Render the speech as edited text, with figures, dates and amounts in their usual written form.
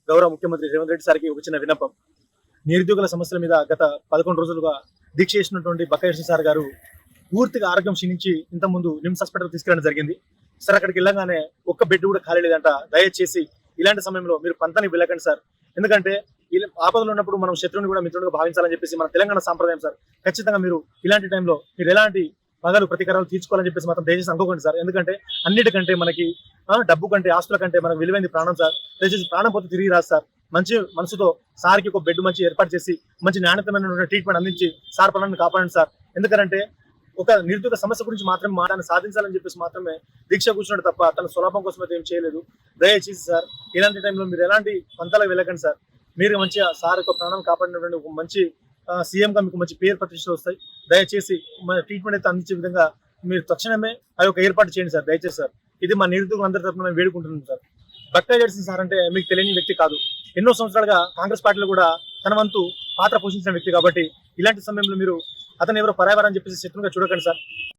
గౌరవ ముఖ్యమంత్రి రేవంత్ రెడ్డి సార్కి ఒక చిన్న విన్నపం. నిరుద్యోగుల సమస్యల మీద గత 11 రోజులుగా దీక్ష చేసినటువంటి బక్కయ్య సార్ గారు పూర్తిగా ఆరోగ్యం క్షీణించి ఇంతకుముందు నిమ్స్ హాస్పిటల్ తీసుకెళ్ళడం జరిగింది. సార్ అక్కడికి వెళ్ళగానే ఒక్క బెడ్ కూడా ఖాళీ లేదంట. దయచేసి ఇలాంటి సమయంలో మీరు పంతానికి వెళ్ళకండి సార్. ఎందుకంటే ఆపదలు ఉన్నప్పుడు మనం శత్రువుని కూడా మిత్రుడిగా భావించాలని చెప్పేసి మన తెలంగాణ సాంప్రదాయం సార్. ఖచ్చితంగా మీరు ఇలాంటి టైంలో మీరు ఎలాంటి పగలు ప్రతీకారాలు తీర్చుకోవాలని చెప్పేసి మాత్రం దయచేసి అనుకోకండి సార్. ఎందుకంటే అన్నిటికంటే మనకి డబ్బు కంటే ఆస్తుల కంటే మనకు విలువైంది ప్రాణం సార్. దయచేసి ప్రాణం పోతే తిరిగి రాదు సార్. మంచి మనసుతో సార్కి ఒక బెడ్ మంచి ఏర్పాటు చేసి మంచి నాణ్యతమైన ట్రీట్మెంట్ అందించి సార్ ప్రాణాన్ని కాపాడండి సార్. ఎందుకంటే ఒక నిరుద్యోగ సమస్య గురించి మాత్రమే మాటను సాధించాలని చెప్పేసి మాత్రమే దీక్ష కూర్చున్నాడు తప్ప తన స్వలాభం కోసం అయితే ఏం చేయలేదు. దయచేసి సార్ ఇలాంటి టైంలో మీరు ఎలాంటి పంతాలకు వెళ్ళకండి సార్. మీరు మంచిగా సార్ యొక్క ప్రాణం కాపాడినటువంటి ఒక మంచి సీఎంగా మీకు మంచి పేరు ప్రతిష్టలు వస్తాయి. దయచేసి మన ట్రీట్మెంట్ అయితే అందించే విధంగా మీరు తక్షణమే ఆ యొక్క ఏర్పాటు చేయండి సార్. దయచేసి సార్ ఇది మా నిరుద్యోగులందరి తరఫున మేము వేడుకుంటున్నాం సార్. బక్కయ్య జడ్సన్ సార్ అంటే మీకు తెలియని వ్యక్తి కాదు. ఎన్నో సంవత్సరాలుగా కాంగ్రెస్ పార్టీలో కూడా తన వంతు పాత్ర పోషించిన వ్యక్తి కాబట్టి ఇలాంటి సమయంలో మీరు అతను ఎవరో పరాయవారని చెప్పేసి శత్రువుగా చూడకండి సార్.